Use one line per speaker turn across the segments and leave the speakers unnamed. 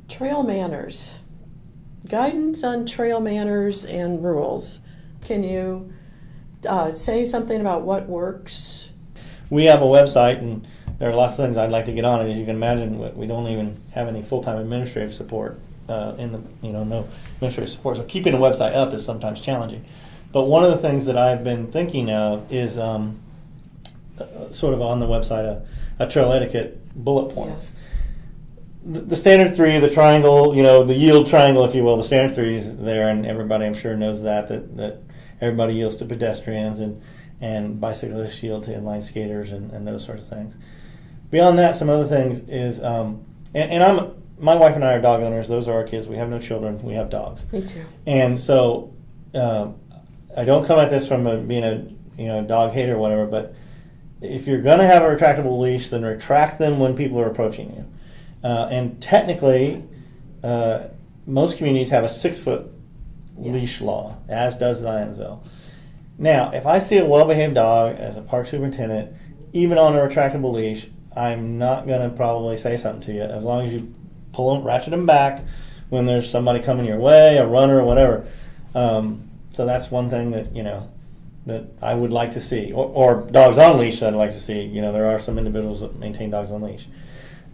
Trail manners. Guidance on trail manners and rules. Can you say something about what works?
We have a website, and there are lots of things I'd like to get on it. As you can imagine, we don't even have any full-time administrative support no administrative support. So keeping a website up is sometimes challenging. But one of the things that I've been thinking of is sort of on the website a trail etiquette bullet points.
Yes.
The standard three, the triangle, the yield triangle, if you will, the standard three is there, and everybody I'm sure knows that everybody yields to pedestrians and bicyclists yield to inline skaters and those sorts of things. Beyond that, some other things is, my wife and I are dog owners. Those are our kids. We have no children. We have dogs.
Me too.
And so I don't come at this from being a dog hater or whatever, but if you're going to have a retractable leash, then retract them when people are approaching you. And technically, most communities have a 6-foot leash law, as does Zionsville. Now, if I see a well-behaved dog as a park superintendent, even on a retractable leash, I'm not going to probably say something to you as long as you pull them, ratchet them back when there's somebody coming your way, a runner or whatever. So that's one thing that I would like to see, or dogs on leash that I'd like to see. There are some individuals that maintain dogs on leash.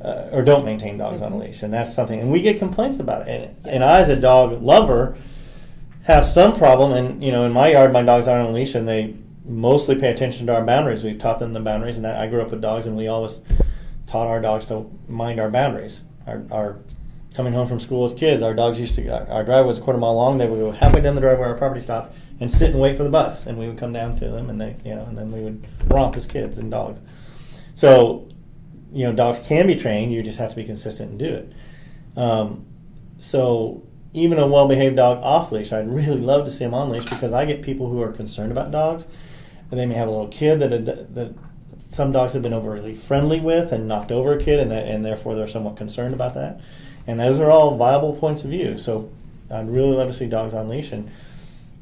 Or don't maintain dogs on a leash, and that's something. And we get complaints about it. And I, as a dog lover, have some problem. And in my yard, my dogs aren't on a leash, and they mostly pay attention to our boundaries. We've taught them the boundaries, and I grew up with dogs, and we always taught our dogs to mind our boundaries. Our coming home from school as kids, our dogs our driveway was a quarter mile long. They would go halfway down the driveway where our property stopped and sit and wait for the bus, and we would come down to them, and and then we would romp as kids and dogs. So. Dogs can be trained. You just have to be consistent and do it. So even a well-behaved dog off leash, I'd really love to see them on leash, because I get people who are concerned about dogs, and they may have a little kid that some dogs have been overly friendly with and knocked over a kid, and therefore they're somewhat concerned about that. And those are all viable points of view. So I'd really love to see dogs on leash, and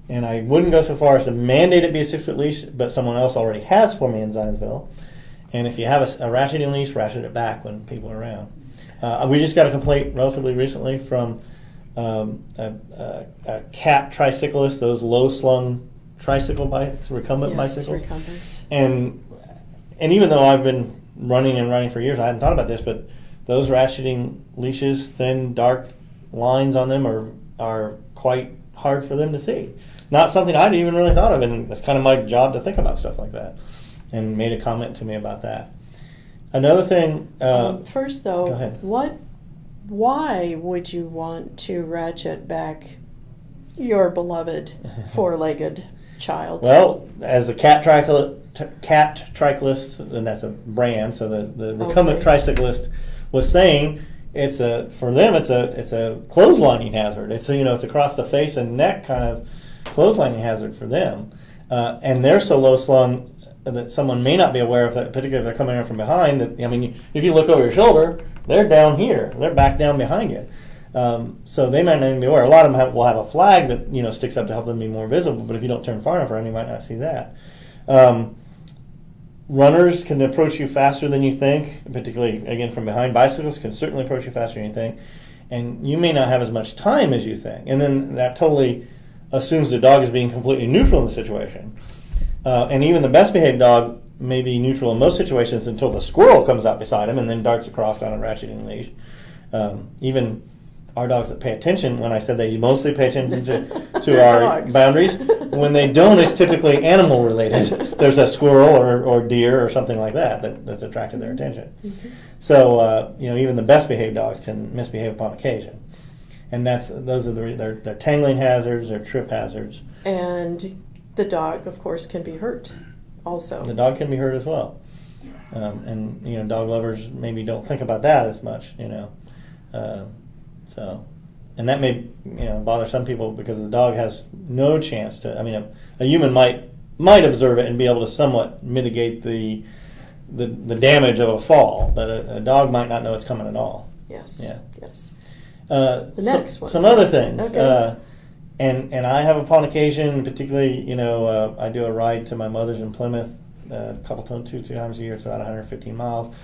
I wouldn't go so far as to mandate it be a 6-foot leash, but someone else already has for me in Zionsville. And if you have a ratcheting leash, ratchet it back when people are around. We just got a complaint relatively recently from a cat tricyclist, those low-slung tricycle bikes, recumbent bicycles.
Recumbents.
And even though I've been running for years, I hadn't thought about this, but those ratcheting leashes, thin, dark lines on them are quite hard for them to see. Not something I'd even really thought of, and it's kind of my job to think about stuff like that. And made a comment to me about that. Another thing.
First, though,
go ahead.
Why would you want to ratchet back your beloved four-legged child?
Well, as a cat tricyclist, and that's a brand, so the recumbent tricyclist was saying, for them it's a clotheslining hazard. It's it's across the face and neck kind of clotheslining hazard for them, and they're so low slung that someone may not be aware of that, particularly if they're coming in from behind. If you look over your shoulder, they're down here. They're back down behind you. So they might not even be aware. A lot of them will have a flag that sticks up to help them be more visible, but if you don't turn far enough around, you might not see that. Runners can approach you faster than you think, particularly, again, from behind. Bicyclists can certainly approach you faster than you think, and you may not have as much time as you think. And then that totally assumes the dog is being completely neutral in the situation. And even the best behaved dog may be neutral in most situations until the squirrel comes out beside him and then darts across on a ratcheting leash. Even our dogs that pay attention, when I said they mostly pay attention to our boundaries, when they don't, it's typically animal related. There's a squirrel or deer or something like that's attracted their attention. Mm-hmm. So even the best behaved dogs can misbehave upon occasion. And those are they're tangling hazards, they're trip hazards.
And the dog, of course, can be hurt also.
The dog can be hurt as well. And dog lovers maybe don't think about that as much, and that may bother some people because the dog has no chance to. A human might observe it and be able to somewhat mitigate the damage of a fall, but a dog might not know it's coming at all.
Yes.
Yeah.
Yes. The next one.
Some other things.
Okay.
And I have upon occasion, particularly, I do a ride to my mother's in Plymouth two times a year. It's about 115 miles.